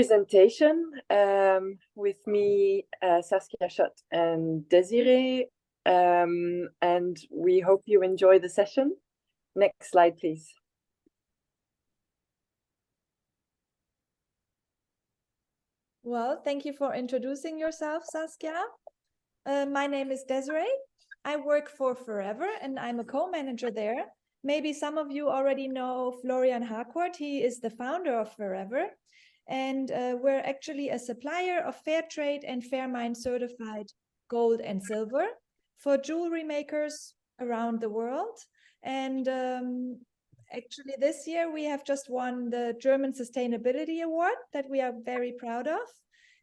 presentation with me, Saskia Shutt and Desiree, and we hope you enjoy the session. Next slide, please. Well, thank you for introducing yourself, Saskia. My name is Desiree. I work for Forever and I'm a co-manager there. Maybe some of you already know Florian Harcourt. He is the founder of Forever. And we're actually a supplier of fair trade and Fairmined certified gold and silver for jewelry makers around the world. And actually this year we have just won the German Sustainability Award that we are very proud of.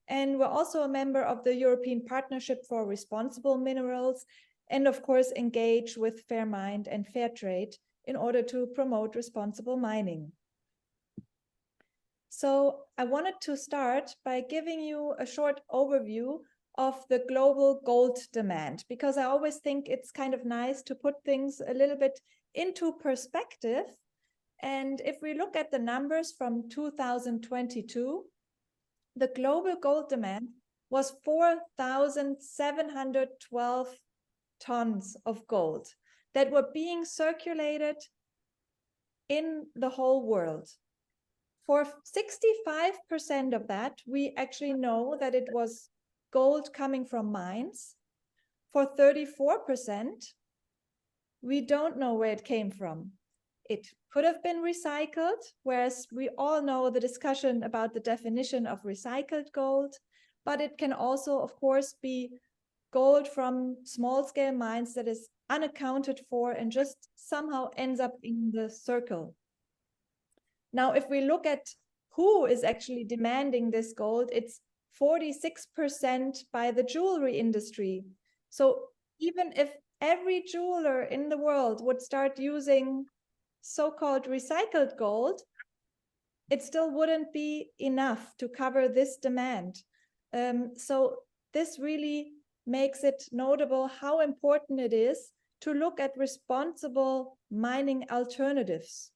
And we're also a member of the European Partnership for Responsible Minerals, and of course engage with Fairmined and fair trade in order to promote responsible mining. So I wanted to start by giving you a short overview of the global gold demand, because I always think it's kind of nice to put things a little bit into perspective. And if we look at the numbers from 2022, the global gold demand was 4,712 tons of gold that were being circulated in the whole world. For 65% of that, we actually know that it was gold coming from mines. For 34%, we don't know where it came from. It could have been recycled, whereas we all know the discussion about the definition of recycled gold, but it can also, of course, be gold from small-scale mines that is unaccounted for and just somehow ends up in the circle. Now, if we look at who is actually demanding this gold, it's 46% by the jewelry industry. So even if every jeweler in the world would start using so-called recycled gold, it still wouldn't be enough to cover this demand. So this really makes it notable how important it is to look at responsible mining alternatives.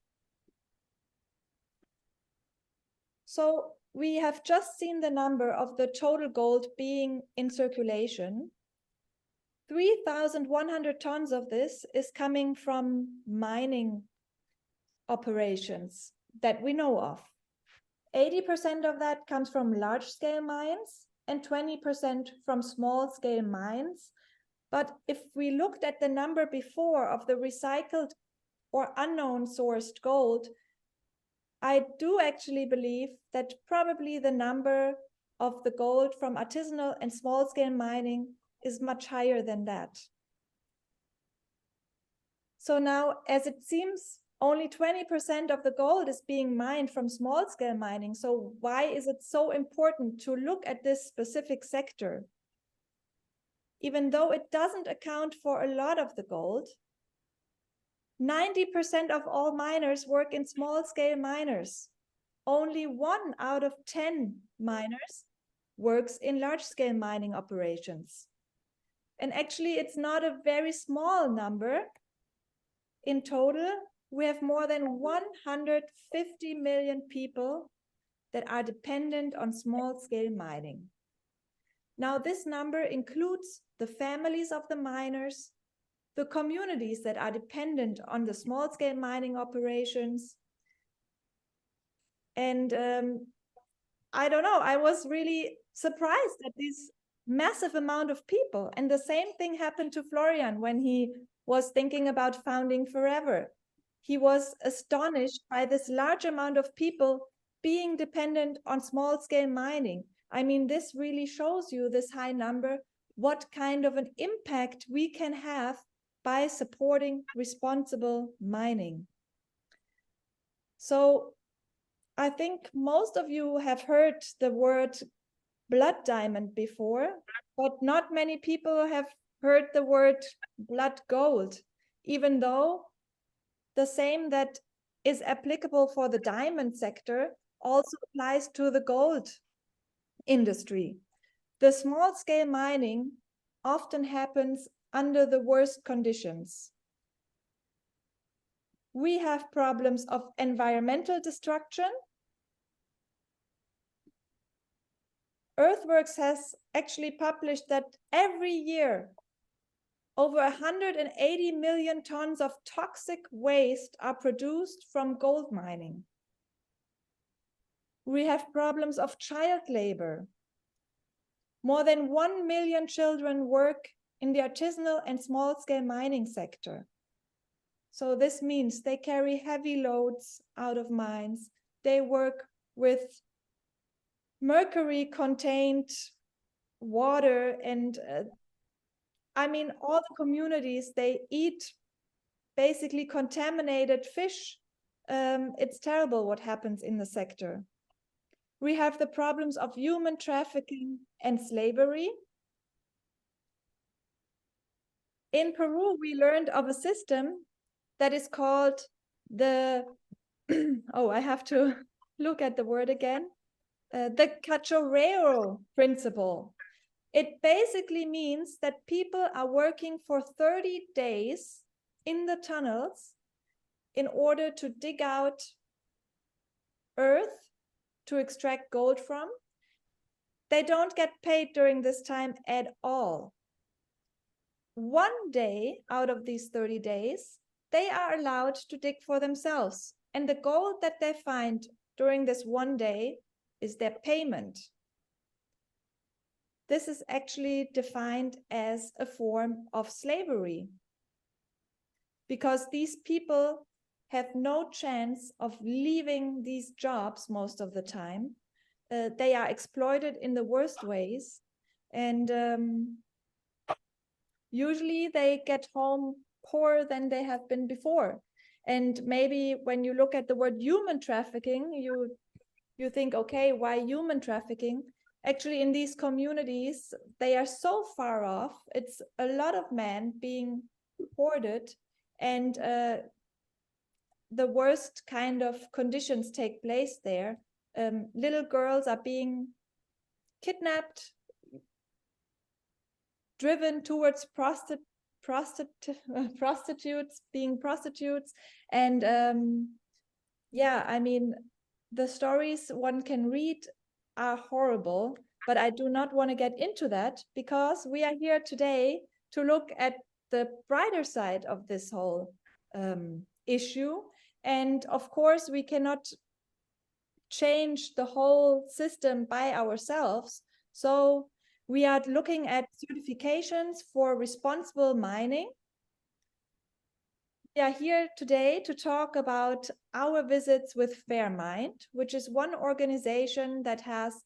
So we have just seen the number of the total gold being in circulation. 3,100 tons of this is coming from mining operations that we know of. 80% of that comes from large-scale mines and 20% from small-scale mines. But if we looked at the number before of the recycled or unknown sourced gold, I do actually believe that probably the number of the gold from artisanal and small-scale mining is much higher than that. So now, as it seems, only 20% of the gold is being mined from small-scale mining. So why is it so important to look at this specific sector? Even though it doesn't account for a lot of the gold, 90% of all miners work in small-scale miners. Only 1 out of 10 miners works in large-scale mining operations. And actually, it's not a very small number. In total, we have more than 150 million people that are dependent on small-scale mining. Now, this number includes the families of the miners, the communities that are dependent on the small-scale mining operations. And I don't know, I was really surprised at this massive amount of people. And the same thing happened to Florian when he was thinking about founding Forever. He was astonished by this large amount of people being dependent on small-scale mining. I mean, this really shows you, this high number, what kind of an impact we can have by supporting responsible mining. So I think most of you have heard the word blood diamond before, but not many people have heard the word blood gold, even though the same that is applicable for the diamond sector also applies to the gold industry. The small-scale mining often happens under the worst conditions. We have problems of environmental destruction. Earthworks has actually published that every year, over 180 million tons of toxic waste are produced from gold mining. We have problems of child labor. More than 1 million children work in the artisanal and small-scale mining sector. So this means they carry heavy loads out of mines. They work with mercury-contained water, and I mean, all the communities, they eat basically contaminated fish. It's terrible what happens in the sector. We have the problems of human trafficking and slavery. In Peru, we learned of a system that is called the, oh, I have to look at the word again, the cachorrero principle. It basically means that people are working for 30 days in the tunnels in order to dig out earth to extract gold from. They don't get paid during this time at all. 1 day out of these 30 days, they are allowed to dig for themselves. And the gold that they find during this 1 day is their payment. This is actually defined as a form of slavery, because these people have no chance of leaving these jobs most of the time. They are exploited in the worst ways, and usually they get home poorer than they have been before. And maybe when you look at the word human trafficking, you think, okay, why human trafficking? Actually, in these communities, they are so far off. It's a lot of men being hoarded, and the worst kind of conditions take place there. Little girls are being kidnapped, driven towards prostitutes, being prostitutes. And yeah, I mean, the stories one can read are horrible, but I do not want to get into that, because we are here today to look at the brighter side of this whole issue. And of course, we cannot change the whole system by ourselves. So we are looking at certifications for responsible mining. We are here today to talk about our visits with Fairmined, which is one organization that has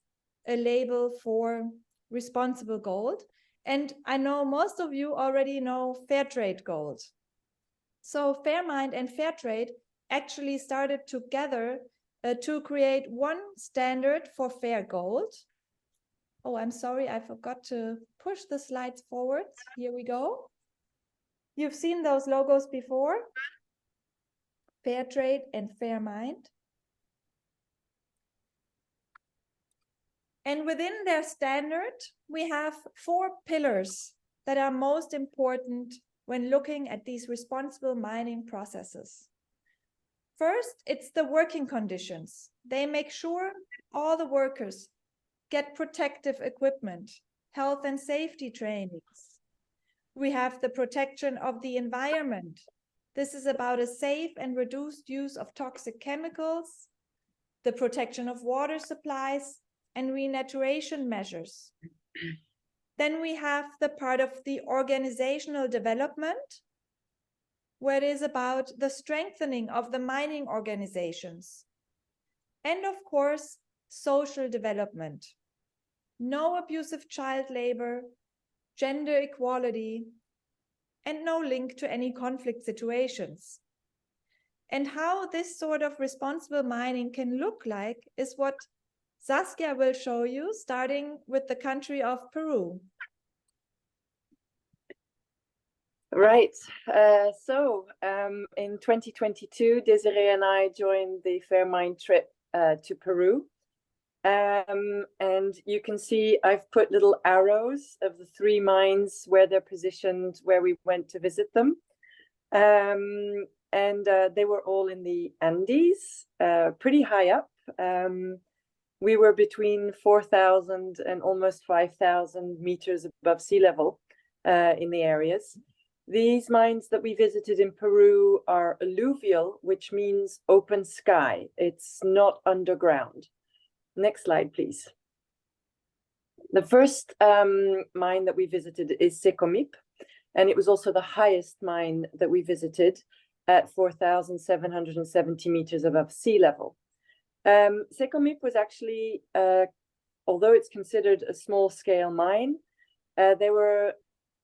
a label for responsible gold. And I know most of you already know Fairtrade gold. So Fairmined and Fairtrade actually started together to create one standard for fair gold. Oh, I'm sorry, I forgot to push the slides forward. Here we go. You've seen those logos before, Fairtrade and Fairmined. And within their standard, we have 4 pillars that are most important when looking at these responsible mining processes. First, it's the working conditions. They make sure that all the workers get protective equipment, health and safety trainings. We have the protection of the environment. This is about a safe and reduced use of toxic chemicals, the protection of water supplies, and renaturation measures. Then we have the part of the organizational development, where it is about the strengthening of the mining organizations. And of course, social development. No abusive child labor, gender equality, and no link to any conflict situations. And how this sort of responsible mining can look like is what Saskia will show you, starting with the country of Peru. Right. In 2022, Desiree and I joined the Fairmined trip to Peru. And you can see I've put little arrows of the 3 mines where they're positioned, where we went to visit them. They were all in the Andes, pretty high up. we were between 4,000 and almost 5,000 meters above sea level in the areas. These mines that we visited in Peru are alluvial, which means open sky. It's not underground. Next slide, please. The first mine that we visited is Secomip, and it was also the highest mine that we visited at 4,770 meters above sea level. Secomip was actually, although it's considered a small-scale mine, there were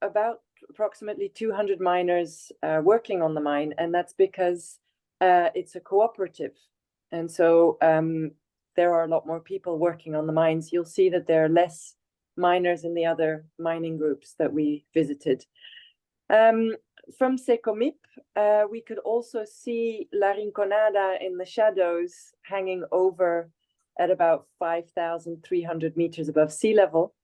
about approximately 200 miners working on the mine, and that's because it's a cooperative. And so there are a lot more people working on the mines. You'll see that there are less miners in the other mining groups that we visited. From Secomip, we could also see La Rinconada in the shadows hanging over at about 5,300 meters above sea level,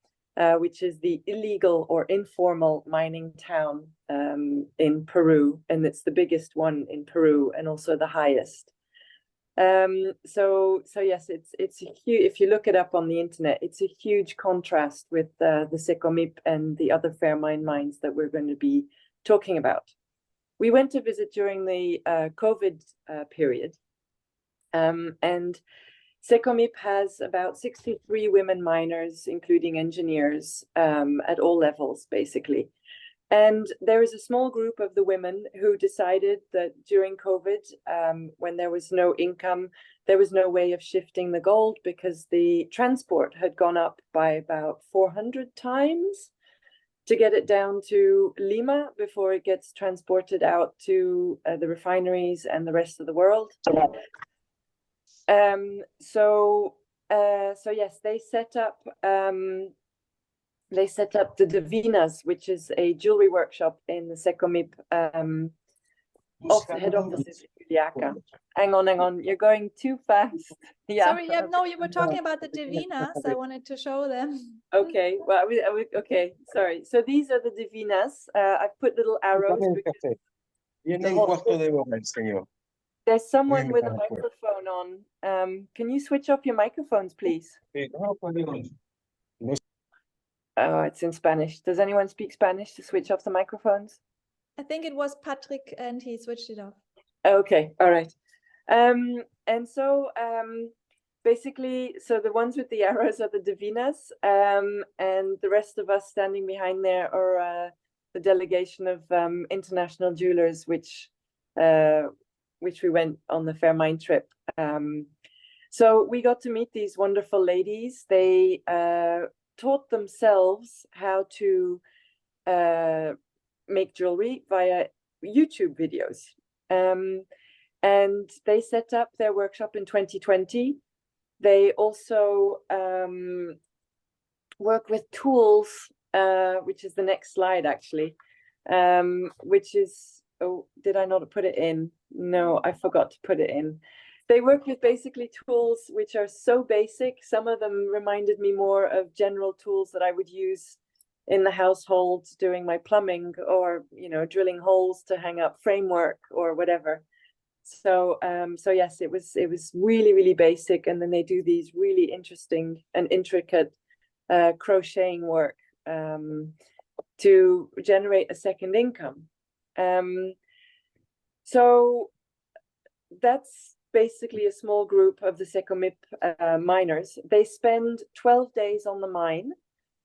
which is the illegal or informal mining town in Peru, and it's the biggest one in Peru and also the highest. So yes, it's a huge, if you look it up on the internet, it's a huge contrast with the Secomip and the other Fairmined mines that we're going to be talking about. We went to visit during the COVID period, and Secomip has about 63 women miners, including engineers, at all levels, basically. And there is a small group of the women who decided that during COVID, when there was no income, there was no way of shifting the gold because the transport had gone up by about 400 times to get it down to Lima before it gets transported out to the refineries and the rest of the world. So yes, they set up the Divinas, which is a jewelry workshop in the Secomip head office in Juliaca. Hang on, you're going too fast. Yeah. Sorry, no, you were talking about the Divinas. I wanted to show them. Okay, well, okay, sorry. So these are the Divinas. I've put little arrows because there's someone with a microphone on. Can you switch off your microphones, please? Oh, it's in Spanish. Does anyone speak Spanish to switch off the microphones? I think it was Patrick and he switched it off. Okay, all right. And so basically, so the ones with the arrows are the Divinas, and the rest of us standing behind there are the delegation of international jewelers, which we went on the Fairmined trip. So we got to meet these wonderful ladies. They taught themselves how to make jewelry via YouTube videos. And they set up their workshop in 2020. They also work with tools, which is the next slide, actually, which is, oh, did I not put it in? No, I forgot to put it in. They work with basically tools which are so basic. Some of them reminded me more of general tools that I would use in the household doing my plumbing, or, you know, drilling holes to hang up framework or whatever. So yes, it was really, really basic. And then they do these really interesting and intricate crocheting work to generate a second income. So that's basically a small group of the Secomip miners. They spend 12 days on the mine,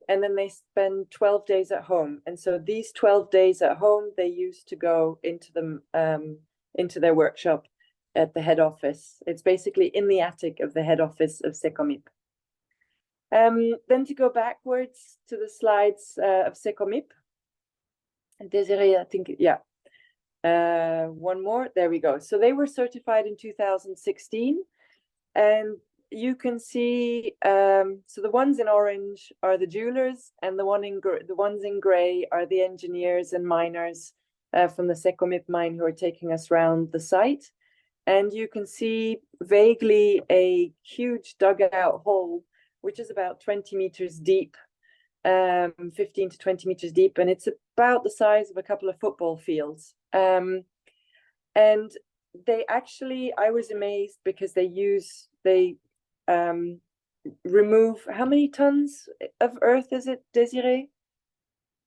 and then they spend 12 days at home. And so these 12 days at home, they used to go into them into their workshop at the head office. It's basically in the attic of the head office of Secomip. Then to go backwards to the slides of Secomip, Desiree, I think, yeah. One more, there we go. So they were certified in 2016, and you can see, so the ones in orange are the jewelers, and the ones in gray are the engineers and miners from the Secomip mine who are taking us around the site. And you can see vaguely a huge dugout hole, which is about 20 meters deep, 15 to 20 meters deep, and it's about the size of a couple of football fields. And they actually, I was amazed because they remove, how many tons of earth is it, Desiree?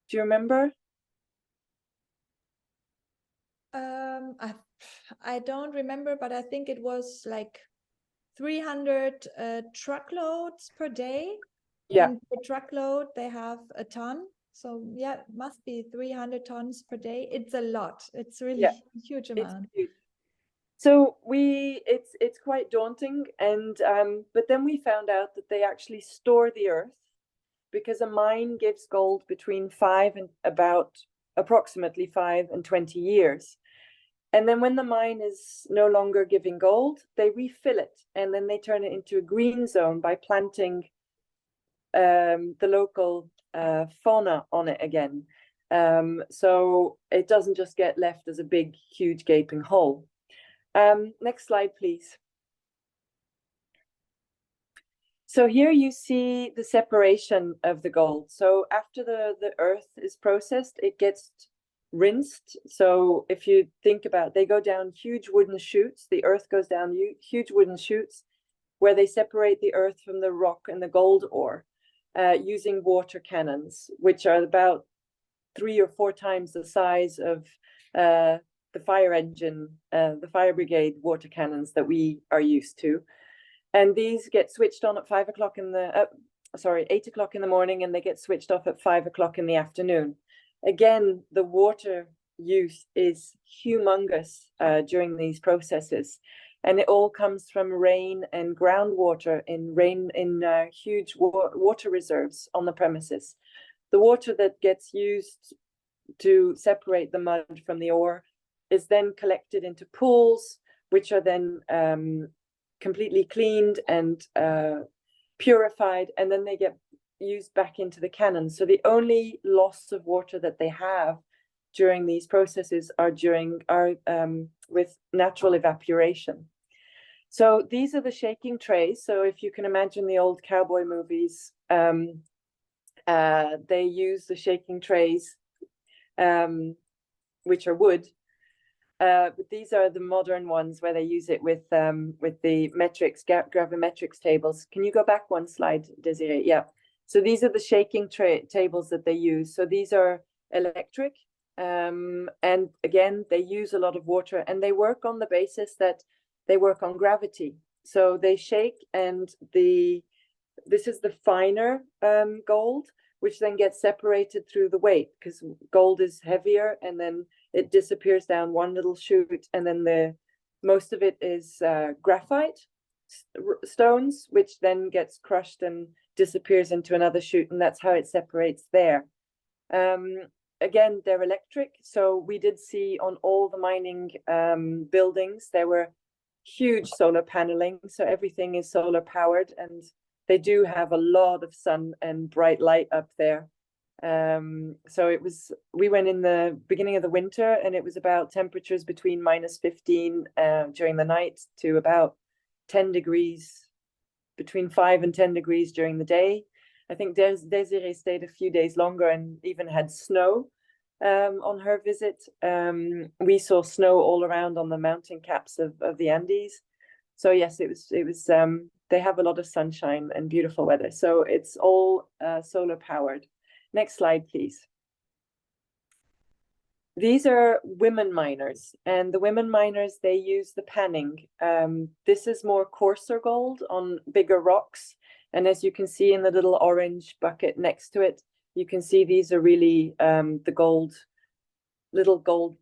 Do you remember? I don't remember, but I think it was like 300 truckloads per day. Yeah. And per truckload, they have a ton. So yeah, it must be 300 tons per day. It's a lot. It's really a huge amount. It's huge. So it's quite daunting, and but then we found out that they actually store the earth, because a mine gives gold between approximately 5 and 20 years. And then when the mine is no longer giving gold, they refill it, and then they turn it into a green zone by planting the local fauna on it again. So it doesn't just get left as a big, huge gaping hole. Next slide, please. So here you see the separation of the gold. So after the earth is processed, it gets rinsed. So if you think about, they go down huge wooden chutes. The earth goes down huge wooden chutes where they separate the earth from the rock and the gold ore using water cannons, which are about 3 or 4 times the size of the fire engine, the fire brigade water cannons that we are used to. And these get switched on at 8 o'clock in the morning, and they get switched off at 5 o'clock in the afternoon. Again, the water use is humongous during these processes, and it all comes from rain and groundwater in huge water reserves on the premises. The water that gets used to separate the mud from the ore is then collected into pools, which are then completely cleaned and purified, and then they get used back into the cannons. So the only loss of water that they have during these processes are with natural evaporation. So these are the shaking trays. So if you can imagine the old cowboy movies, they use the shaking trays, which are wood. But these are the modern ones where they use it with the gravimetrics tables. Can you go back one slide, Desiree? Yeah. So these are the shaking tables that they use. So these are electric, and again, they use a lot of water, and they work on the basis that they work on gravity. So they shake, and this is the finer gold, which then gets separated through the weight, because gold is heavier, and then it disappears down one little chute, and then most of it is graphite stones, which then gets crushed and disappears into another chute, and that's how it separates there. Again, they're electric, so we did see on all the mining buildings, there were huge solar paneling, so everything is solar powered, and they do have a lot of sun and bright light up there. So we went in the beginning of the winter, and it was about temperatures between -15 during the night to about 10 degrees, between 5 and 10 degrees during the day. I think Desiree stayed a few days longer and even had snow on her visit. We saw snow all around on the mountain caps of the Andes. So yes, it was they have a lot of sunshine and beautiful weather. So it's all solar powered. Next slide, please. These are women miners, and the women miners, they use the panning. This is more coarser gold on bigger rocks. And as you can see in the little orange bucket next to it, you can see these are really the little gold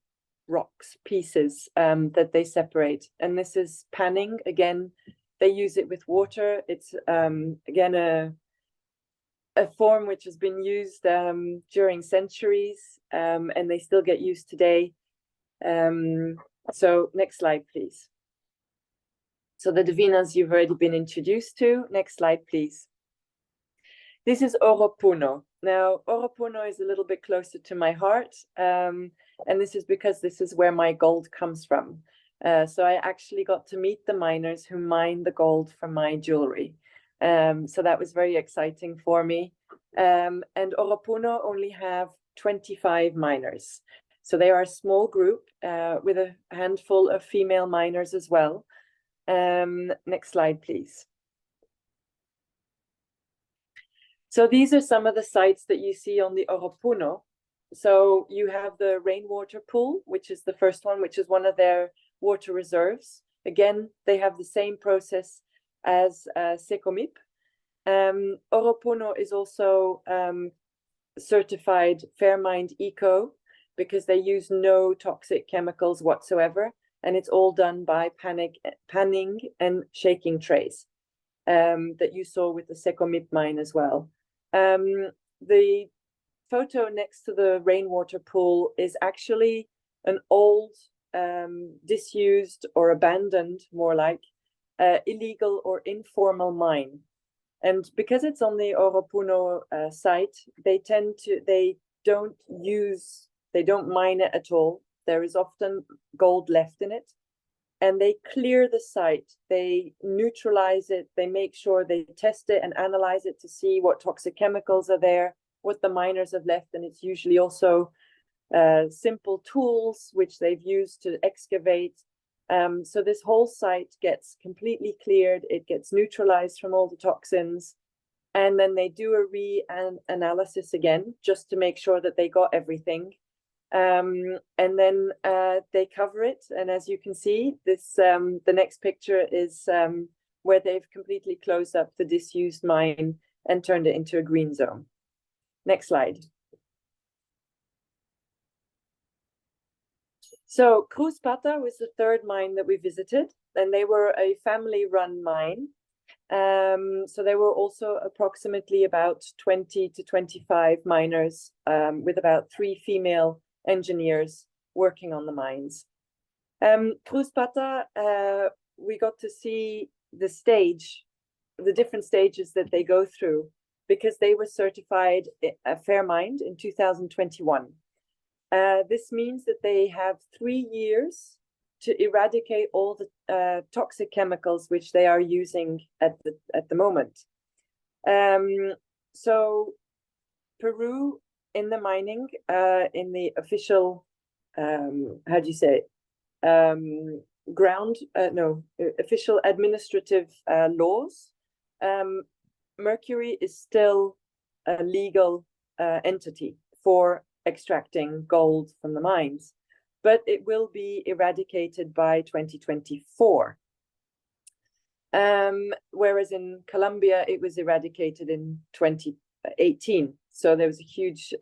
rocks pieces that they separate. And this is panning. Again, they use it with water. It's again a form which has been used during centuries, and they still get used today. So next slide, please. So the divinas you've already been introduced to. Next slide, please. This is Oropuno. Now, Oropuno is a little bit closer to my heart, and this is because this is where my gold comes from. So I actually got to meet the miners who mine the gold for my jewelry. So that was very exciting for me. And Oropuno only have 25 miners. So they are a small group with a handful of female miners as well. Next slide, please. So these are some of the sites that you see on the Oropuno. So you have the rainwater pool, which is the first one, which is one of their water reserves. Again, they have the same process as Secomip. Oropuno is also certified Fairmined Eco because they use no toxic chemicals whatsoever, and it's all done by panning and shaking trays that you saw with the Secomip mine as well. The photo next to the rainwater pool is actually an old, disused or abandoned, more like, illegal or informal mine. And because it's on the Oropuno site, they don't mine it at all. There is often gold left in it. And they clear the site, they neutralize it, they make sure they test it and analyze it to see what toxic chemicals are there, what the miners have left. And it's usually also simple tools which they've used to excavate. So this whole site gets completely cleared, it gets neutralized from all the toxins, and then they do a re-analysis again, just to make sure that they got everything. And then they cover it. And as you can see, this the next picture is where they've completely closed up the disused mine and turned it into a green zone. Next slide. So Cruz Pata was the third mine that we visited, and they were a family-run mine. So there were also approximately about 20 to 25 miners, with about 3 female engineers working on the mines. Cruz Pata, we got to see the different stages that they go through, because they were certified Fairmined in 2021. This means that they have 3 years to eradicate all the toxic chemicals which they are using at the moment. So Peru, in the mining, in the official, official administrative laws, mercury is still a legal entity for extracting gold from the mines, but it will be eradicated by 2024. Whereas in Colombia, it was eradicated in 2018. So there's a huge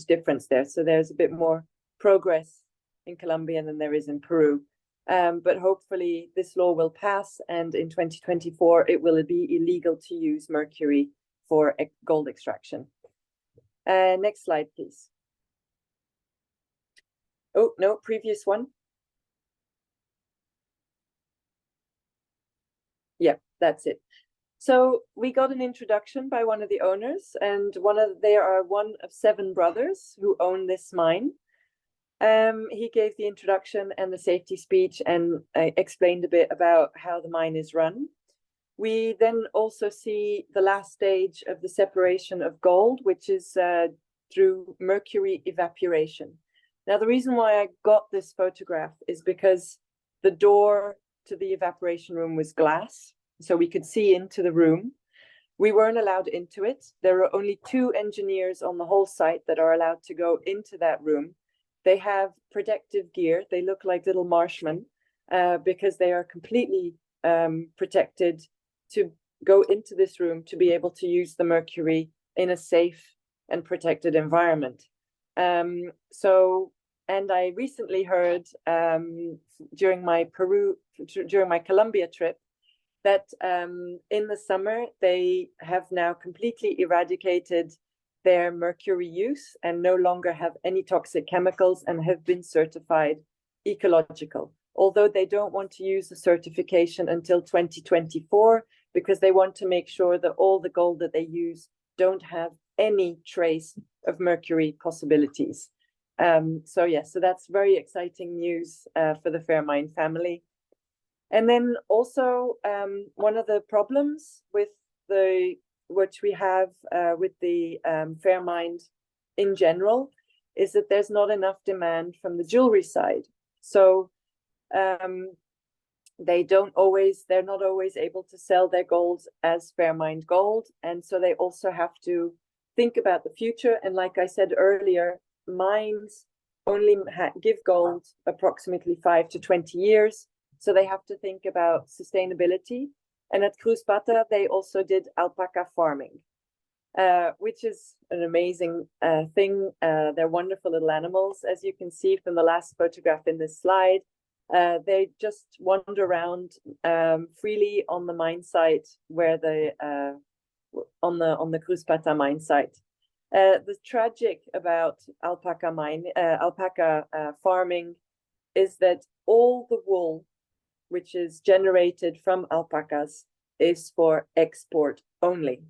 difference there. So there's a bit more progress in Colombia than there is in Peru. But hopefully this law will pass, and in 2024, it will be illegal to use mercury for gold extraction. Next slide, please. Oh, no, previous one. Yeah, that's it. So we got an introduction by one of the owners, and they are one of 7 brothers who own this mine. He gave the introduction and the safety speech and explained a bit about how the mine is run. We then also see the last stage of the separation of gold, which is through mercury evaporation. Now, the reason why I got this photograph is because the door to the evaporation room was glass, so we could see into the room. We weren't allowed into it. There are only 2 engineers on the whole site that are allowed to go into that room. They have protective gear. They look like little marshmen because they are completely protected to go into this room to be able to use the mercury in a safe and protected environment. And I recently heard during my Colombia trip that in the summer, they have now completely eradicated their mercury use and no longer have any toxic chemicals and have been certified ecological. Although they don't want to use the certification until 2024, because they want to make sure that all the gold that they use don't have any trace of mercury possibilities. So that's very exciting news for the Fairmined family. And then also one of the problems with which we have with the Fairmined in general is that there's not enough demand from the jewelry side. So they're not always able to sell their gold as Fairmined gold. And so they also have to think about the future. And like I said earlier, mines only give gold approximately 5 to 20 years. So they have to think about sustainability. And at Cruzpata, they also did alpaca farming, which is an amazing thing. They're wonderful little animals, as you can see from the last photograph in this slide. They just wander around freely on the mine site, where on the Cruzpata mine site. The tragic about alpaca farming is that all the wool which is generated from alpacas is for export only.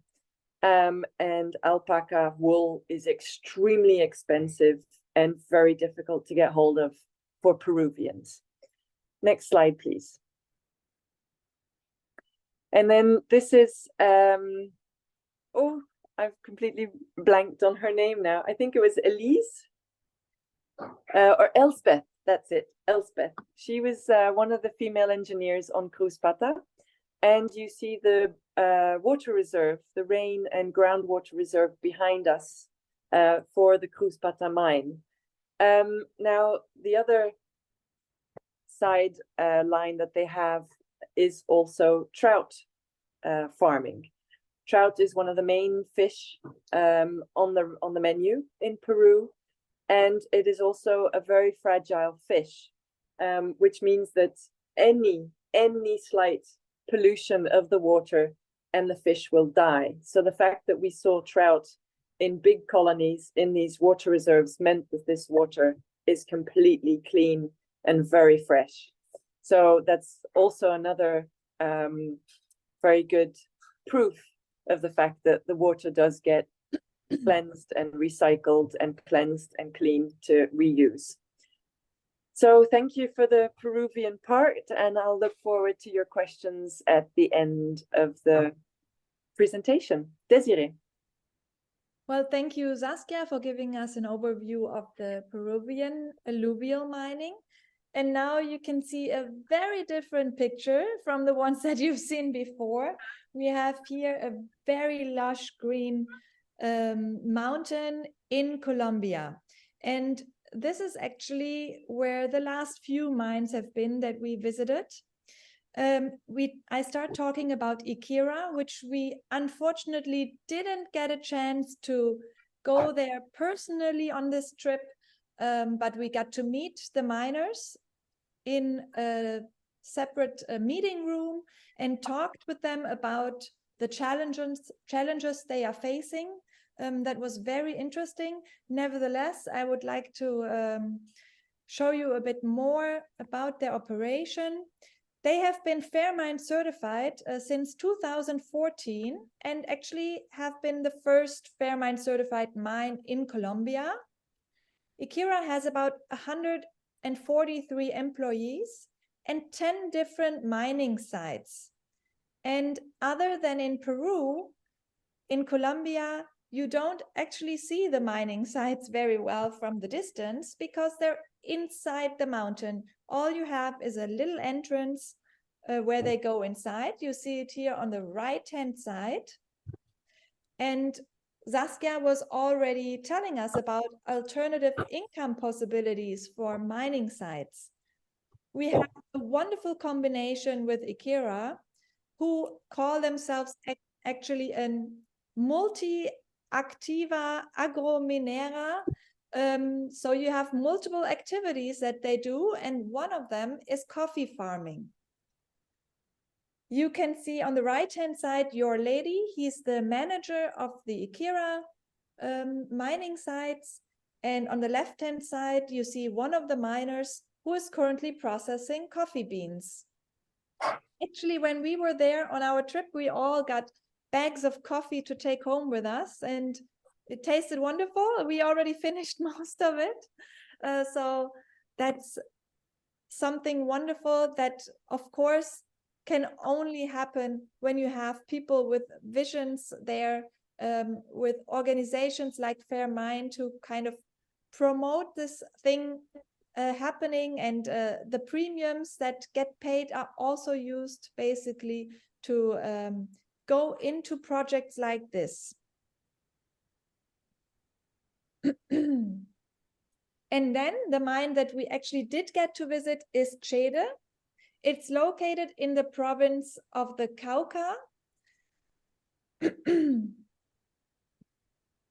And alpaca wool is extremely expensive and very difficult to get hold of for Peruvians. Next slide, please. And then this is, oh, I've completely blanked on her name now. I think it was Elise or Elspeth. That's it, Elspeth. She was one of the female engineers on Cruzpata. And you see the water reserve, the rain and groundwater reserve behind us for the Cruzpata mine. Now, the other side line that they have is also trout farming. Trout is one of the main fish on the menu in Peru, and it is also a very fragile fish, which means that any slight pollution of the water and the fish will die. So the fact that we saw trout in big colonies in these water reserves meant that this water is completely clean and very fresh. So that's also another very good proof of the fact that the water does get cleansed and recycled and cleansed and clean to reuse. So thank you for the Peruvian part, and I'll look forward to your questions at the end of the presentation. Desiree. Well, thank you, Saskia, for giving us an overview of the Peruvian alluvial mining. And now you can see a very different picture from the ones that you've seen before. We have here a very lush green mountain in Colombia. And this is actually where the last few mines have been that we visited. I start talking about Iquira, which we unfortunately didn't get a chance to go there personally on this trip, but we got to meet the miners in a separate meeting room and talked with them about the challenges they are facing. That was very interesting. Nevertheless, I would like to show you a bit more about their operation. They have been Fairmined certified since 2014 and actually have been the first Fairmined certified mine in Colombia. Iquira has about 143 employees and 10 different mining sites. And other than in Peru, in Colombia, you don't actually see the mining sites very well from the distance because they're inside the mountain. All you have is a little entrance where they go inside. You see it here on the right-hand side. And Saskia was already telling us about alternative income possibilities for mining sites. We have a wonderful combination with Iquira, who call themselves actually a multi-activa agrominera. So you have multiple activities that they do, and one of them is coffee farming. You can see on the right-hand side your lady. He's the manager of the Iquira mining sites. And on the left-hand side, you see one of the miners who is currently processing coffee beans. Actually, when we were there on our trip, we all got bags of coffee to take home with us, and it tasted wonderful. We already finished most of it. So that's something wonderful that, of course, can only happen when you have people with visions there, with organizations like Fairmined to kind of promote this thing happening, and the premiums that get paid are also used basically to go into projects like this. And then the mine that we actually did get to visit is Chede. It's located in the province of the Cauca.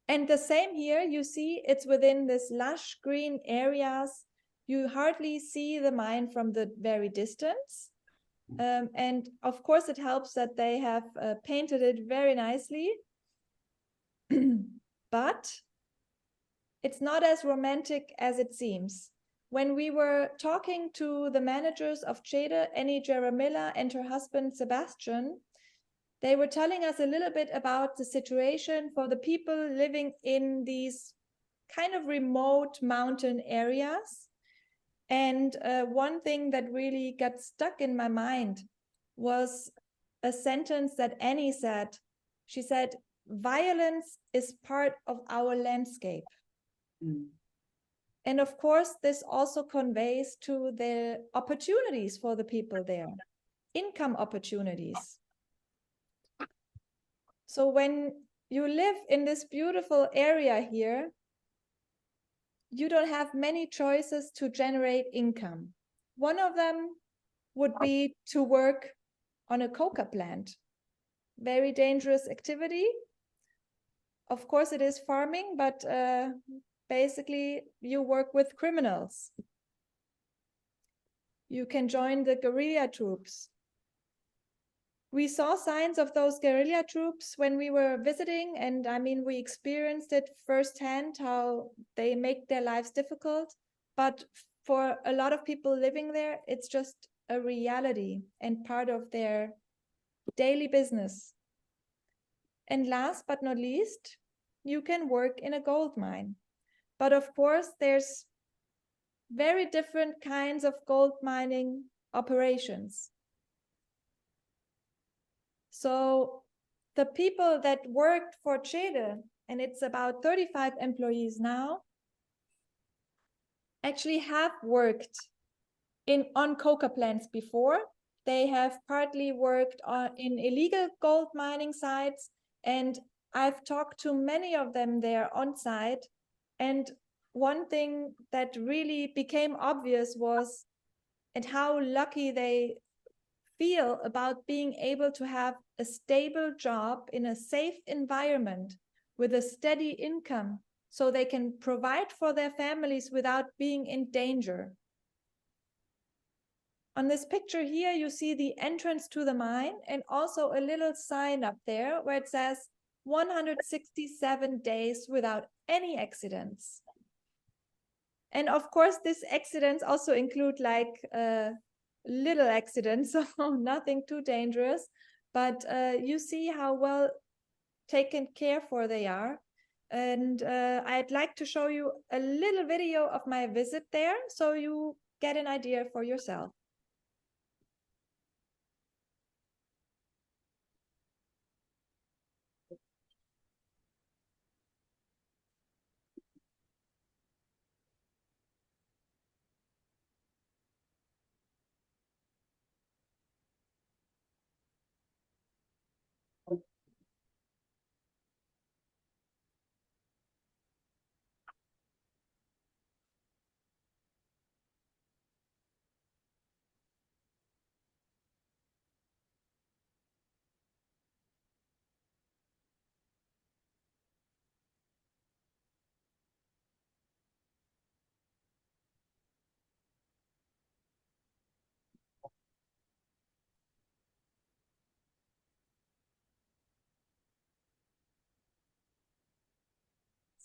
And the same here, you see it's within this lush green areas. You hardly see the mine from the very distance. And of course it helps that they have painted it very nicely. But it's not as romantic as it seems. When we were talking to the managers of Chede, Annie Jaramilla and her husband Sebastian, they were telling us a little bit about the situation for the people living in these kind of remote mountain areas. And one thing that really got stuck in my mind was a sentence that Annie said. She said, "Violence is part of our landscape." Mm. And of course, this also conveys to the opportunities for the people there, income opportunities. So when you live in this beautiful area here, you don't have many choices to generate income. One of them would be to work on a coca plant. Very dangerous activity. Of course, it is farming, but basically you work with criminals. You can join the guerrilla troops. We saw signs of those guerrilla troops when we were visiting, and I mean, we experienced it firsthand, how they make their lives difficult. But for a lot of people living there, it's just a reality and part of their daily business. And last but not least, you can work in a gold mine. But of course, there's very different kinds of gold mining operations. So the people that worked for Chede, and it's about 35 employees now, actually have worked on coca plants before. They have partly worked in illegal gold mining sites, and I've talked to many of them there on site. And one thing that really became obvious was and how lucky they feel about being able to have a stable job in a safe environment with a steady income so they can provide for their families without being in danger. On this picture here, you see the entrance to the mine and also a little sign up there where it says 167 days without any accidents. And of course, these accidents also include like little accidents, so nothing too dangerous. But you see how well taken care for they are. And I'd like to show you a little video of my visit there so you get an idea for yourself.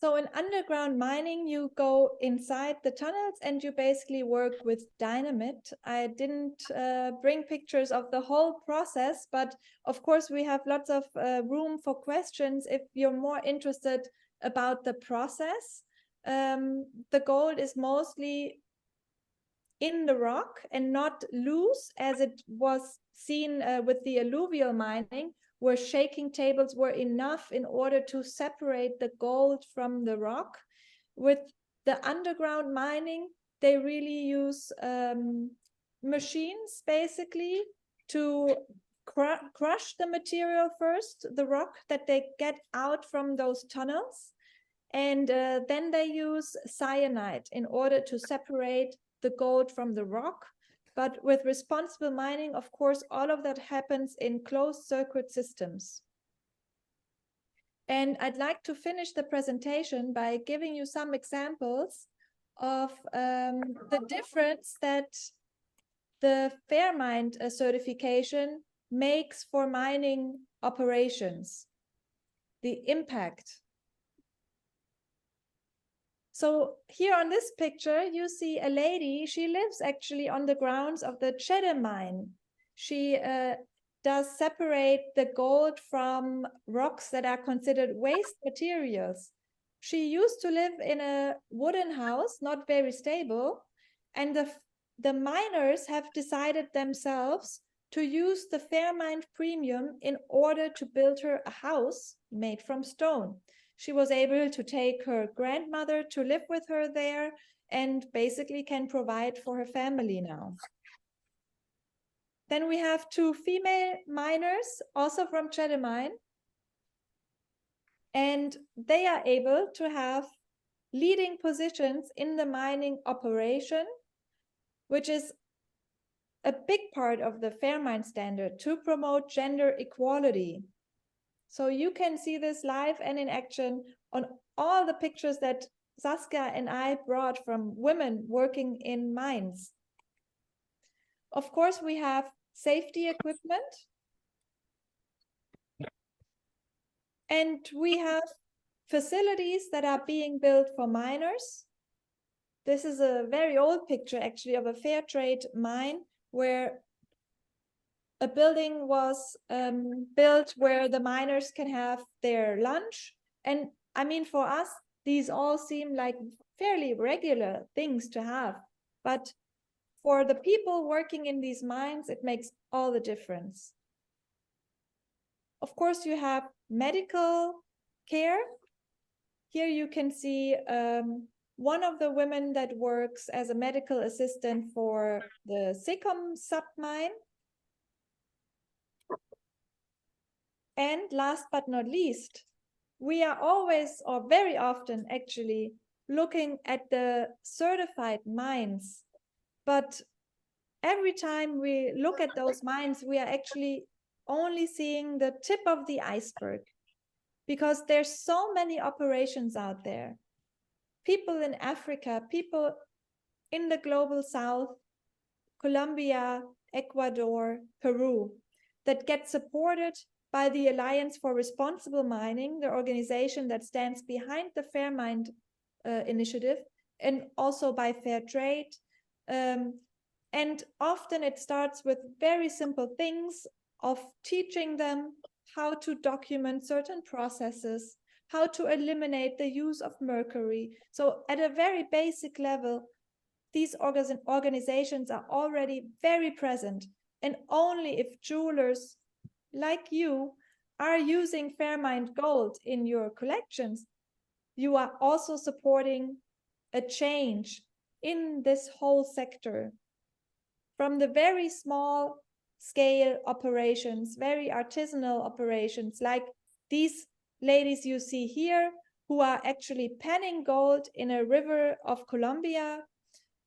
So in underground mining, you go inside the tunnels and you basically work with dynamite. I didn't bring pictures of the whole process, but of course we have lots of room for questions if you're more interested about the process. The gold is mostly in the rock and not loose as it was seen with the alluvial mining, where shaking tables were enough in order to separate the gold from the rock. With the underground mining, they really use machines basically to crush the material first, the rock that they get out from those tunnels. And then they use cyanide in order to separate the gold from the rock. But with responsible mining, of course, all of that happens in closed circuit systems. And I'd like to finish the presentation by giving you some examples of the difference that the Fairmined certification makes for mining operations, the impact. So here on this picture, you see a lady, she lives actually on the grounds of the Cheddar mine. She does separate the gold from rocks that are considered waste materials. She used to live in a wooden house, not very stable, and the miners have decided themselves to use the Fairmined premium in order to build her a house made from stone. She was able to take her grandmother to live with her there and basically can provide for her family now. Then we have two female miners, also from Cheddar Mine. And they are able to have leading positions in the mining operation, which is a big part of the Fairmined standard to promote gender equality. So you can see this live and in action on all the pictures that Saskia and I brought from women working in mines. Of course, we have safety equipment. And we have facilities that are being built for miners. This is a very old picture, actually, of a fair trade mine where a building was built where the miners can have their lunch. And I mean, for us, these all seem like fairly regular things to have. But for the people working in these mines, it makes all the difference. Of course, you have medical care. Here you can see one of the women that works as a medical assistant for the Secom submine. And last but not least, we are always, or very often actually, looking at the certified mines. But every time we look at those mines, we are actually only seeing the tip of the iceberg, because there's so many operations out there. People in Africa, people in the global south, Colombia, Ecuador, Peru, that get supported by the Alliance for Responsible Mining, the organization that stands behind the Fairmined initiative, and also by Fair Trade. And often it starts with very simple things of teaching them how to document certain processes, how to eliminate the use of mercury. So at a very basic level, these organizations are already very present. And only if jewelers like you are using Fairmined gold in your collections, you are also supporting a change in this whole sector. From the very small scale operations, very artisanal operations, like these ladies you see here, who are actually panning gold in a river of Colombia,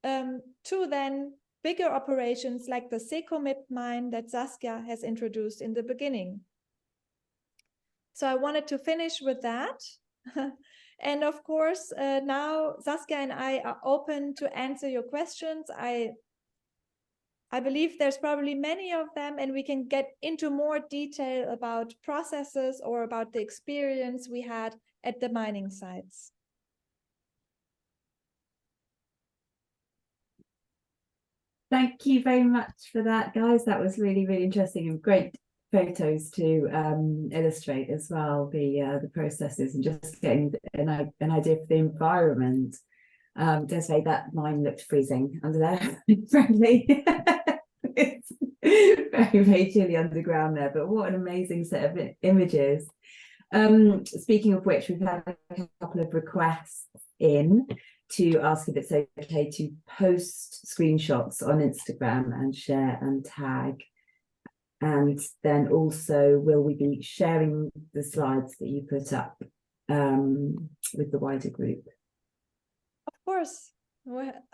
to then bigger operations like the Secom mine that Saskia has introduced in the beginning. So I wanted to finish with that. And of course, now Saskia and I are open to answer your questions. I believe there's probably many of them, and we can get into more detail about processes or about the experience we had at the mining sites. Thank you very much for that, guys. That was really, really interesting and great photos to illustrate as well the processes and just getting an idea for the environment. Desiree, that mine looked freezing under there, frankly. It's very, very chilly underground there, but what an amazing set of images. Speaking of which, we've had a couple of requests in to ask if it's okay to post screenshots on Instagram and share and tag. And then also, will we be sharing the slides that you put up with the wider group? Of course.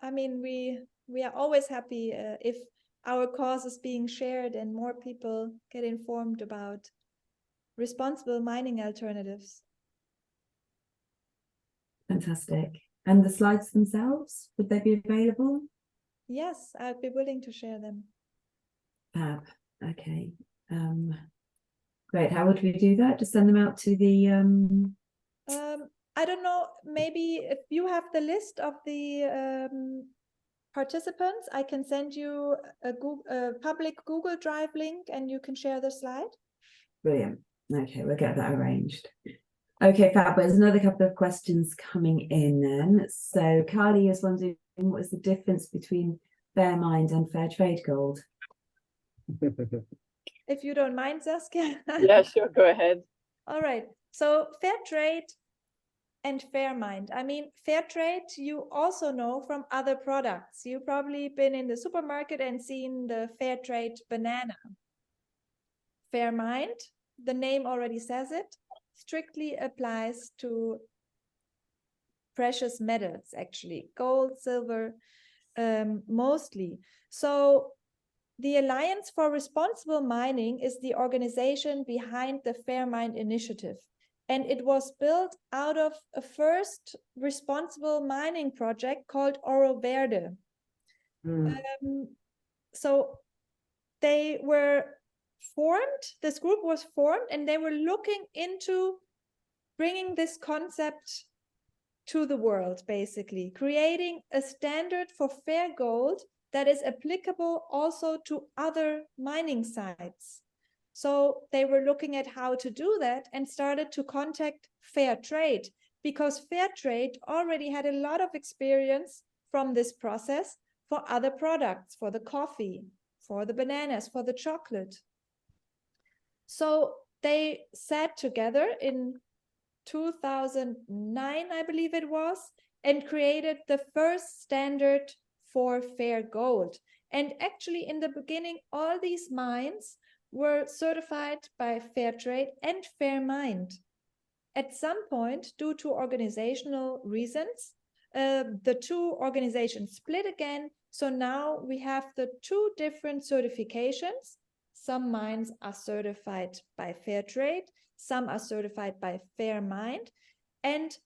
I mean, we are always happy if our cause is being shared and more people get informed about responsible mining alternatives. Fantastic. And the slides themselves, would they be available? Yes, I'd be willing to share them. Fab. Okay. Great. How would we do that? Just send them out to the I don't know, maybe if you have the list of the participants, I can send you a public Google Drive link and you can share the slide. Brilliant. Okay, we'll get that arranged. Okay, fab. There's another couple of questions coming in then. So Carly is wondering, what is the difference between Fairmined and fair trade gold? If you don't mind, Saskia. Yeah, sure, go ahead. All right. So fair trade and Fairmined. I mean, fair trade, you also know from other products. You've probably been in the supermarket and seen the fair trade banana. Fairmined, the name already says it, strictly applies to precious metals, actually, gold, silver, mostly. So the Alliance for Responsible Mining is the organization behind the Fairmined initiative. And it was built out of a first responsible mining project called Oro Verde. So they were formed, this group was formed, and they were looking into bringing this concept to the world, basically, creating a standard for fair gold that is applicable also to other mining sites. So they were looking at how to do that and started to contact fair trade, because fair trade already had a lot of experience from this process for other products, for the coffee, for the bananas, for the chocolate. So they sat together in 2009, I believe it was, and created the first standard for fair gold. And actually in the beginning, all these mines were certified by Fairtrade and Fairmined. At some point, due to organizational reasons, the two organizations split again. So now we have the two different certifications. Some mines are certified by Fairtrade, some are certified by Fairmined. And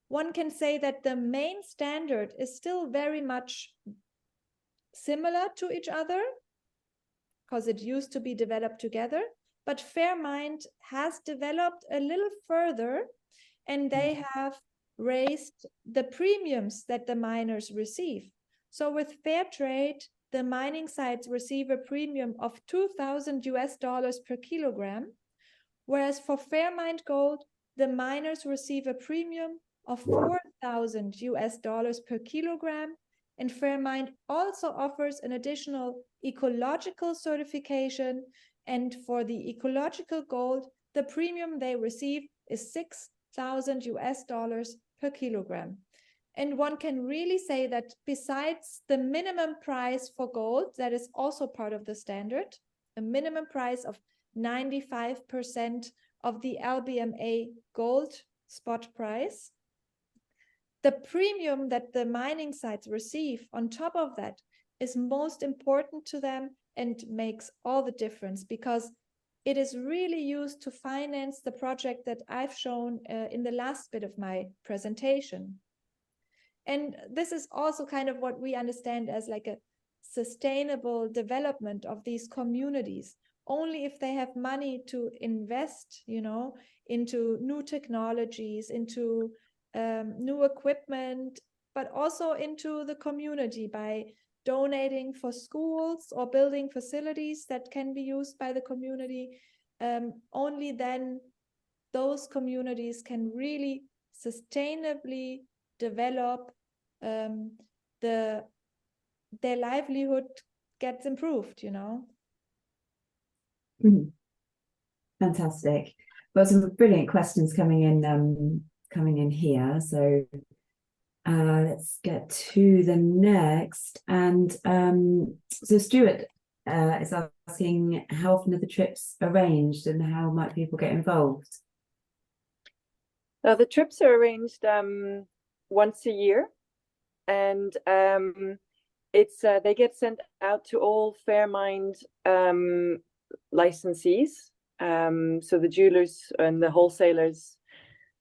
one can say that the main standard is still very much similar to each other, because it used to be developed together, but Fairmined has developed a little further, and they have raised the premiums that the miners receive. So with Fairtrade, the mining sites receive a premium of $2,000 per kilogram, whereas for Fairmined gold, the miners receive a premium of $4,000 per kilogram. And Fairmined also offers an additional ecological certification. And for the ecological gold, the premium they receive is $6,000 per kilogram. And one can really say that besides the minimum price for gold, that is also part of the standard, a minimum price of 95% of the LBMA gold spot price, the premium that the mining sites receive on top of that is most important to them and makes all the difference, because it is really used to finance the project that I've shown in the last bit of my presentation. And this is also kind of what we understand as like a sustainable development of these communities. Only if they have money to invest, you know, into new technologies, into new equipment, but also into the community by donating for schools or building facilities that can be used by the community. Only then those communities can really sustainably develop, their livelihood gets improved, you know. Fantastic. Well, some brilliant questions coming in here. So let's get to the next. And so Stuart is asking, how often are the trips arranged and how might people get involved? The trips are arranged once a year, and it's they get sent out to all Fairmined licensees. So the jewelers and the wholesalers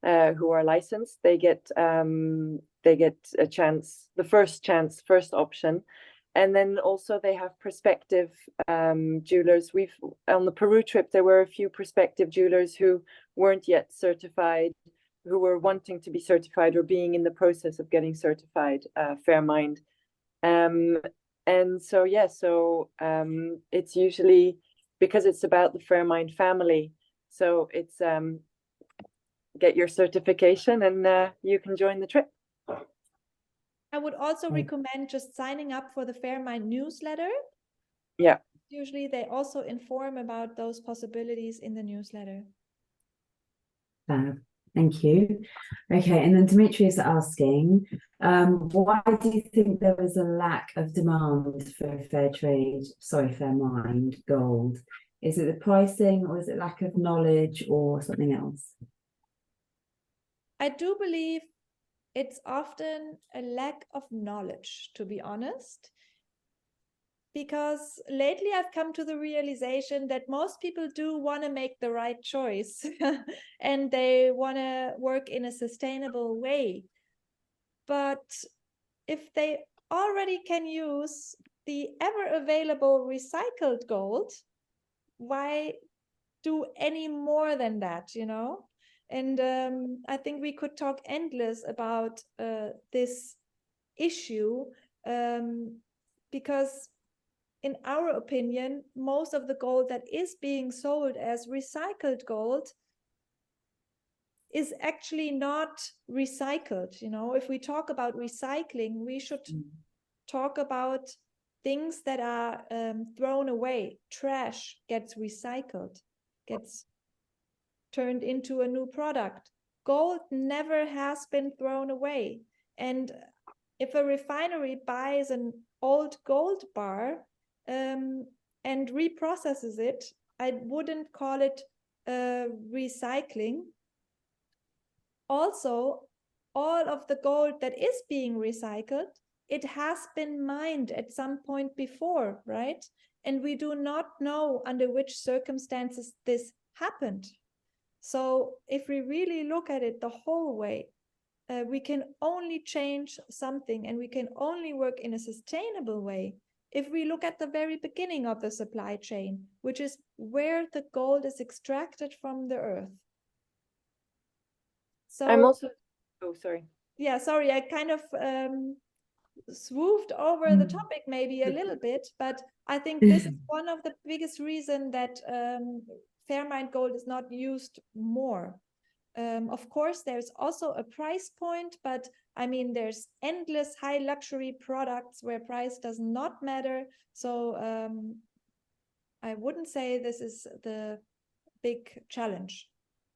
who are licensed, they get a chance, the first option. And then also they have prospective jewelers. On the Peru trip, there were a few prospective jewelers who weren't yet certified, who were wanting to be certified or being in the process of getting certified Fairmined. And so, yeah, so it's usually, because it's about the Fairmined family, so it's get your certification and you can join the trip. I would also recommend just signing up for the Fairmined newsletter. Yeah. Usually they also inform about those possibilities in the newsletter. Thank you. Okay, and then Dimitri is asking, why do you think there was a lack of demand for Fairmined gold? Is it the pricing, or is it lack of knowledge, or something else? I do believe it's often a lack of knowledge, to be honest. Because lately I've come to the realization that most people do want to make the right choice and they want to work in a sustainable way. But if they already can use the ever available recycled gold, why do any more than that, you know? And I think we could talk endless about this issue because in our opinion, most of the gold that is being sold as recycled gold is actually not recycled. You know, if we talk about recycling, we should talk about things that are thrown away. Trash gets recycled, gets turned into a new product. Gold never has been thrown away. And if a refinery buys an old gold bar, and reprocesses it, I wouldn't call it recycling. Also, all of the gold that is being recycled, it has been mined at some point before, right? And we do not know under which circumstances this happened. So if we really look at it the whole way, we can only change something and we can only work in a sustainable way if we look at the very beginning of the supply chain, which is where the gold is extracted from the earth. So I'm also, oh, sorry. Yeah, sorry, I kind of swooped over the topic maybe a little bit, but I think this is one of the biggest reasons that Fairmined gold is not used more. Of course, there's also a price point, but I mean, there's endless high luxury products where price does not matter. So I wouldn't say this is the big challenge.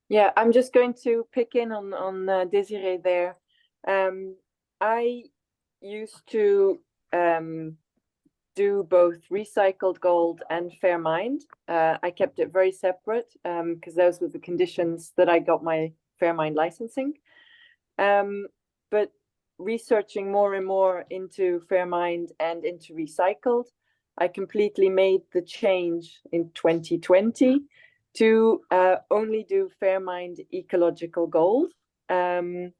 Yeah, I'm just going to pick in on Desiree there. I used to do both recycled gold and Fairmined. I kept it very separate because those were the conditions that I got my Fairmined licensing. But researching more and more into Fairmined and into recycled, I completely made the change in 2020 to only do Fairmined ecological gold. And,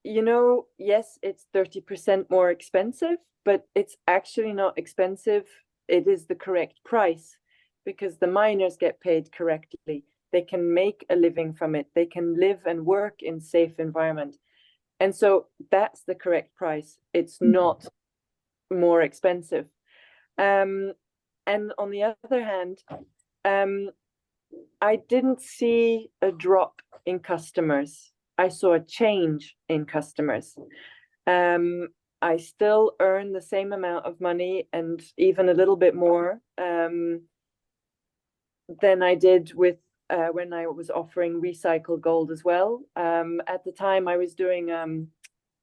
you know, yes, it's 30% more expensive, but it's actually not expensive. It is the correct price because the miners get paid correctly. They can make a living from it. They can live and work in safe environment. And so that's the correct price. It's not more expensive. And on the other hand, I didn't see a drop in customers. I saw a change in customers. I still earn the same amount of money and even a little bit more than I did with when I was offering recycled gold as well. At the time, I was doing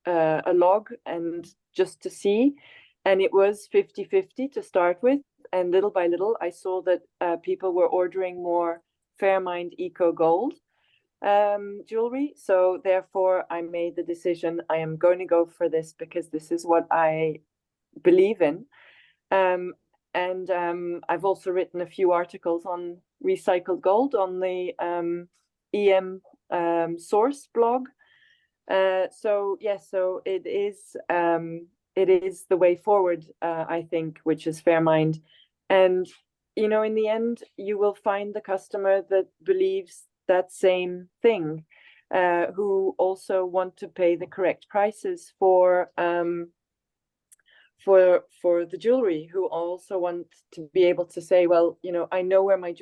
a log and just to see, and it was 50-50 to start with, and little by little I saw that people were ordering more Fairmined Eco Gold jewelry. So therefore I made the decision, I am going to go for this because this is what I believe in. And I've also written a few articles on recycled gold on the EM Source blog. So yes, so it is the way forward, I think, which is Fairmined. And you know, in the end, you will find the customer that believes that same thing, who also want to pay the correct prices for the jewelry, who also want to be able to say, well, you know, I know where my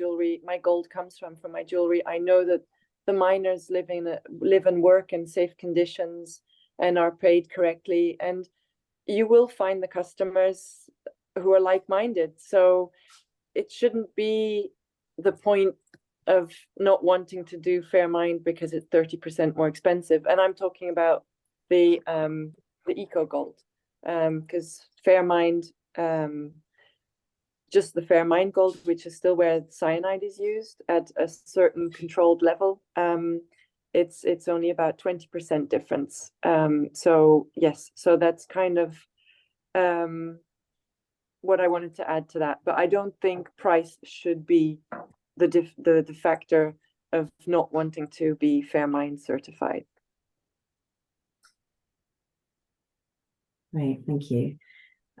gold comes from my jewelry. I know that the miners live and work in safe conditions and are paid correctly. And you will find the customers who are like-minded. So it shouldn't be the point of not wanting to do Fairmined because it's 30% more expensive. And I'm talking about the eco gold, because Fairmined, just the Fairmined gold, which is still where cyanide is used at a certain controlled level, it's only about 20% difference. So yes, so that's kind of what I wanted to add to that. But I don't think price should be the factor of not wanting to be Fairmined certified. Great, thank you.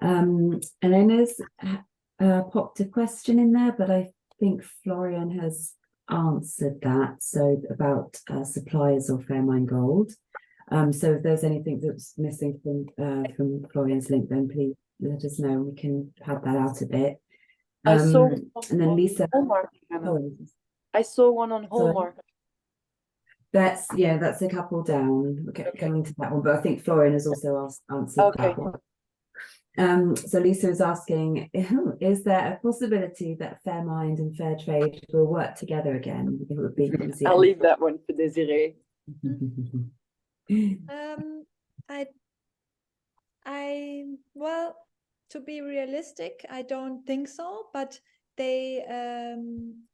Elena's popped a question in there, but I think Florian has answered that. So about suppliers of Fairmined gold. So if there's anything that's missing from Florian's link, then please let us know. We can pad that out a bit. I saw and then Lisa. Hallmark. Oh, I saw one on Hallmark. That's a couple down. We're coming to that one, but I think Florian has also answered that one. So Lisa is asking, is there a possibility that Fairmined and fair trade will work together again? It would be easier. I'll leave that one for Desiree. Well, to be realistic, I don't think so, but they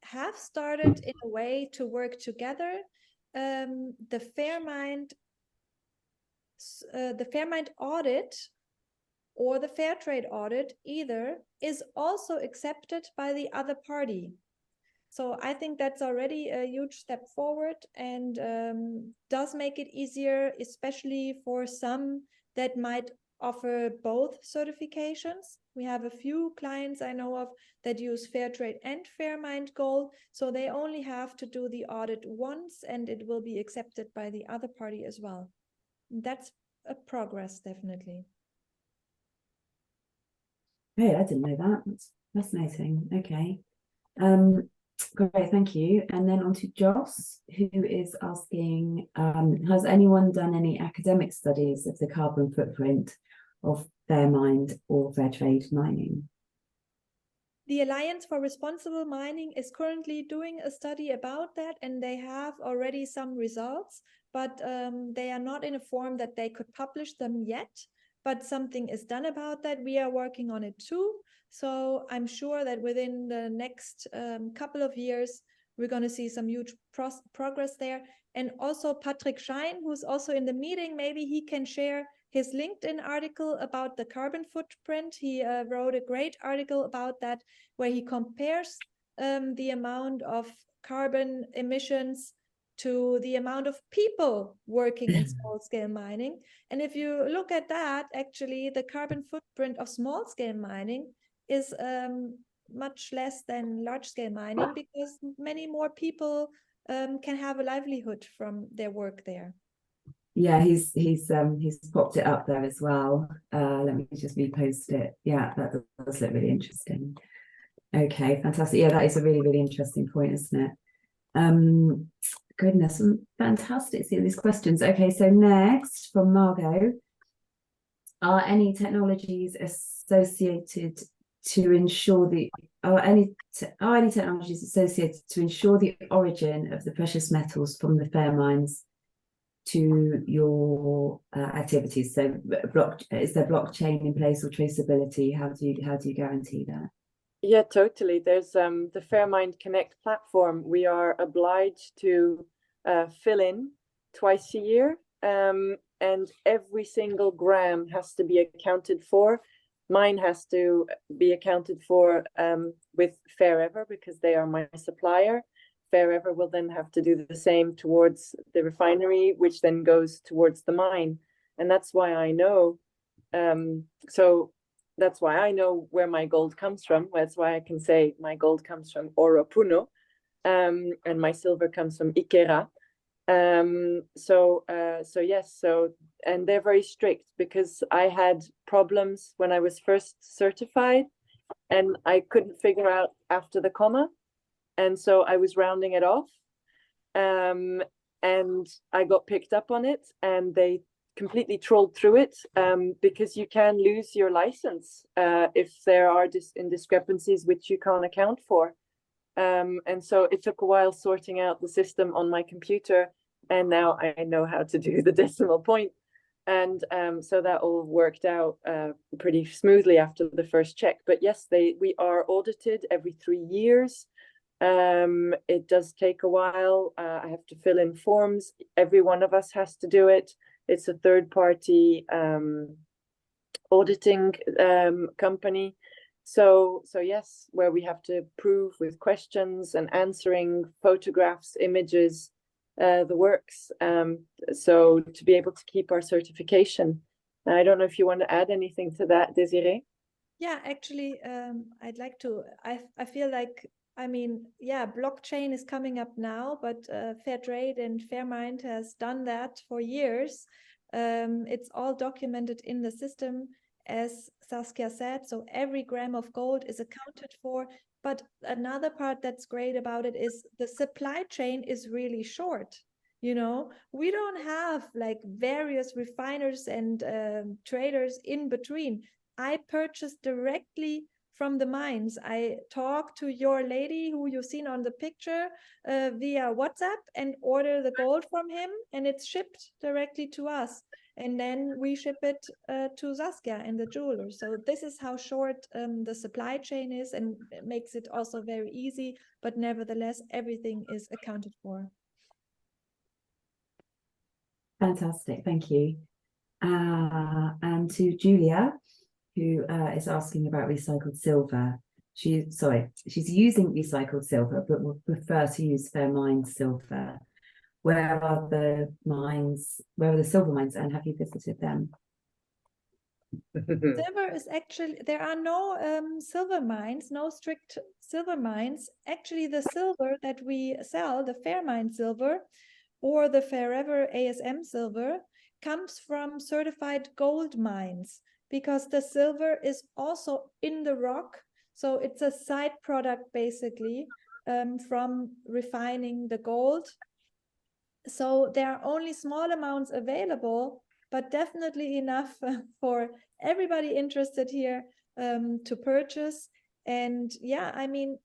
have started in a way to work together. The Fairmined audit or the fair trade audit either is also accepted by the other party. So I think that's already a huge step forward and does make it easier, especially for some that might offer both certifications. We have a few clients I know of that use fair trade and Fairmined gold, so they only have to do the audit once and it will be accepted by the other party as well. That's a progress, definitely. Hey, I didn't know that. That's fascinating. Okay. Great, thank you. And then on to Joss, who is asking, has anyone done any academic studies of the carbon footprint of Fairmined or fair trade mining? The Alliance for Responsible Mining is currently doing a study about that, and they have already some results, but they are not in a form that they could publish them yet. But something is done about that. We are working on it too. So I'm sure that within the next couple of years, we're going to see some huge progress there. And also Patrick Schein, who's also in the meeting, maybe he can share his LinkedIn article about the carbon footprint. He wrote a great article about that, where he compares the amount of carbon emissions to the amount of people working in small-scale mining. And if you look at that, actually, the carbon footprint of small-scale mining is much less than large-scale mining, because many more people can have a livelihood from their work there. Yeah, he's popped it up there as well. Let me just repost it. Yeah, that does look really interesting. Okay, fantastic. Yeah, that is a really, really interesting point, isn't it? Goodness, fantastic seeing these questions. Okay, so next from Margot, are any technologies associated to ensure the origin of the precious metals from the fair mines to your activities? So is there blockchain in place or traceability? How do you guarantee that? Yeah, totally. There's the Fairmined Connect platform. We are obliged to fill in twice a year, and every single gram has to be accounted for. Mine has to be accounted for with Fairever, because they are my supplier. Fairever will then have to do the same towards the refinery, which then goes towards the mine. And that's why I know. That's why I know where my gold comes from. That's why I can say my gold comes from Oro Puno, and my silver comes from Ikera. Yes, and they're very strict, because I had problems when I was first certified and I couldn't figure out after the comma. And so I was rounding it off, and I got picked up on it, and they completely trolled through it, because you can lose your license if there are discrepancies which you can't account for. And so it took a while sorting out the system on my computer, and now I know how to do the decimal point. And so that all worked out pretty smoothly after the first check. But yes, we are audited every 3 years. It does take a while. I have to fill in forms. Every one of us has to do it. It's a third-party auditing company. So yes, where we have to prove with questions and answering photographs, images, the works. So to be able to keep our certification. I don't know if you want to add anything to that, Desiree? Yeah, actually, I'd like to. I feel like, I mean, yeah, blockchain is coming up now, but Fairtrade and Fairmined has done that for years. It's all documented in the system, as Saskia said, so every gram of gold is accounted for. But another part that's great about it is the supply chain is really short. You know, we don't have like various refiners and traders in between. I purchase directly from the mines. I talk to your lady who you've seen on the picture via WhatsApp and order the gold from him, and it's shipped directly to us. And then we ship it to Saskia and the jeweler. So this is how short the supply chain is, and it makes it also very easy. But nevertheless, everything is accounted for. Fantastic, thank you. And to Julia, who is asking about recycled silver. She's using recycled silver, but would prefer to use Fairmined silver. Where are the mines? Where are the silver mines, and have you visited them? Silver is actually, there are no silver mines, no strict silver mines. Actually, the silver that we sell, the Fairmined silver or the Fairever ASM silver, comes from certified gold mines, because the silver is also in the rock. So it's a side product, basically, from refining the gold. So there are only small amounts available, but definitely enough for everybody interested here to purchase. And yeah, I mean,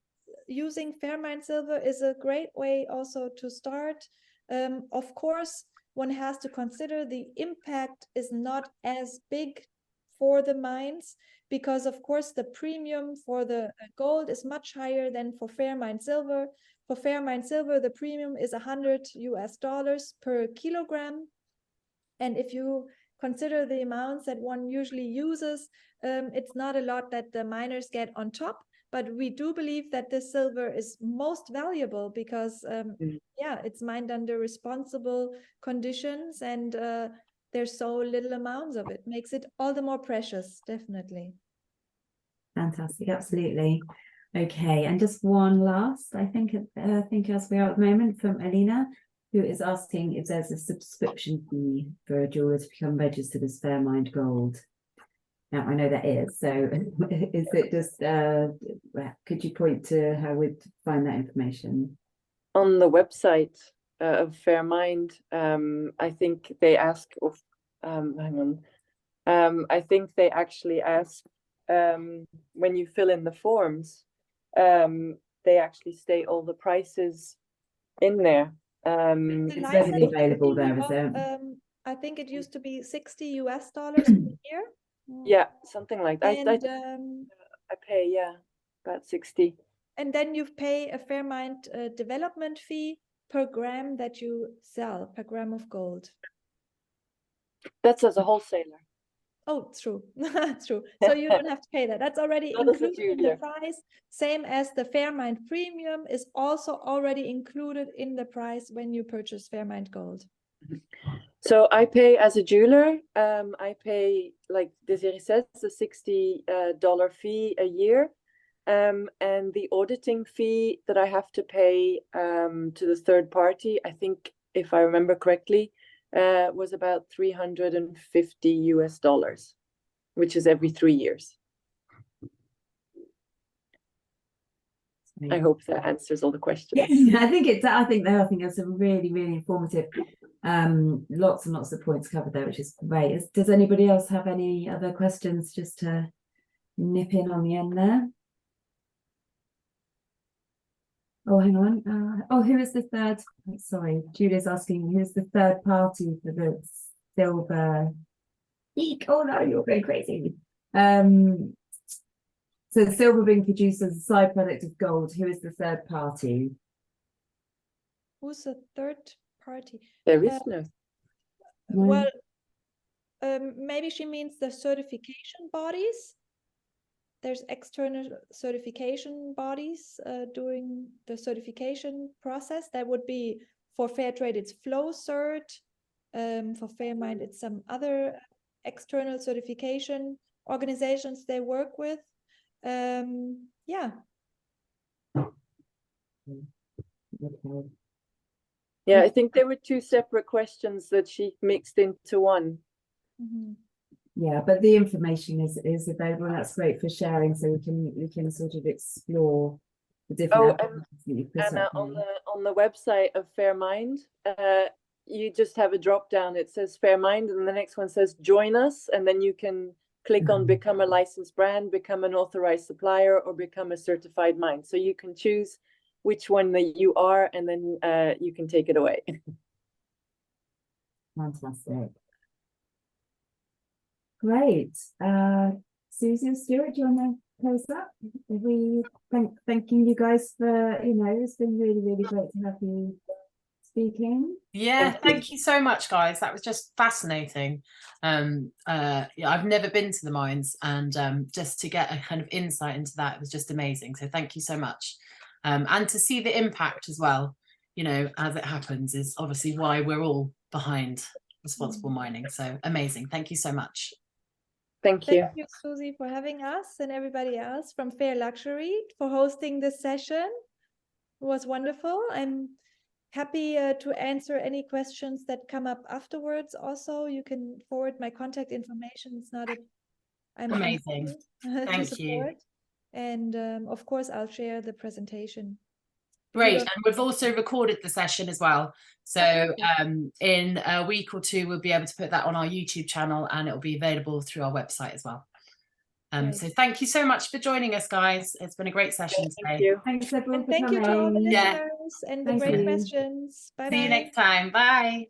using Fairmined silver is a great way also to start. Of course, one has to consider the impact is not as big for the mines, because of course the premium for the gold is much higher than for Fairmined silver. For Fairmined silver, the premium is $100 per kilogram. And if you consider the amounts that one usually uses, it's not a lot that the miners get on top. But we do believe that this silver is most valuable because, yeah, it's mined under responsible conditions, and there's so little amounts of it. Makes it all the more precious, definitely. Fantastic, absolutely. Okay, and just one last, I think as we are at the moment, from Alina, who is asking if there's a subscription fee for a jeweler to become registered as Fairmined Gold. Now, I know that is, so is it just, could you point to how we'd find that information? On the website of Fairmined, I think they ask, hang on, I think they actually ask, when you fill in the forms, they actually state all the prices in there. The It's license readily available fee there, is of, it? I think it used to be $60 per year. Yeah, something like that. And I pay, yeah, about 60. and then you pay a Fairmined development fee per gram that you sell, per gram of gold. That's as a wholesaler. Oh, true. True. So you don't have to pay that. That's already Not as a included in the jeweler. price, same as the Fairmined premium is also already included in the price when you purchase Fairmined gold. So I pay as a jeweler, I pay, like Desiree says, a $60 fee a year. And the auditing fee that I have to pay to the third party, I think, if I remember correctly, was about $350, which is every 3 years. I hope that answers all the questions. Yeah, I think that's a really, really informative. Lots and lots of points covered there, which is great. Does anybody else have any other questions just to nip in on the end there? Oh, hang on. Who is the third? Sorry, Julia's asking who's the third party for the silver? Eek! Oh no, you're going crazy. So the silver being produced as a side product of gold. Who is the third party? Who's the third party? There is no. Well, maybe she means the certification bodies. There's external certification bodies doing the certification process. That would be for Fairtrade, it's Flow Cert. For Fairmined, it's some other external certification organizations they work with. Yeah. Okay. Yeah, I think there were two separate questions that she mixed into one. Mm-hmm. Yeah, but the information is available, and that's great for sharing, so we can sort of explore the different applications that you put And up on the website of Fairmined, you just have a drop down. It says Fairmined, and the next one says join us, and then you can click on become a licensed brand, become an authorized supplier, or become a certified mine. So you can choose which one that you are, and then you can take it away. Fantastic. Great. Susie and Stuart, do you want to close up? We thanking you guys for, it's been really, really great to have you speaking. Yeah, thank you so much, guys. That was just fascinating. Yeah, I've never been to the mines, and just to get a kind of insight into that was just amazing. So thank you so much. And to see the impact as well, as it happens, is obviously why we're all behind responsible mining. So amazing. Thank you so much. Thank you. Thank you, Susie, for having us, and everybody else from Fair Luxury for hosting this session. It was wonderful. I'm happy to answer any questions that come up afterwards. Also, you can forward my contact information. It's not I'm amazing. Thank you. And of course, I'll share the presentation. Great. And we've also recorded the session as well. So in a week or two, we'll be able to put that on our YouTube channel, and it'll be available through our website as well. So thank you so much for joining us, guys. It's been a great session today. Thank you. Thanks everyone for thank coming. you to all the Yeah. listeners and the great questions. Bye bye. See you next time. Bye.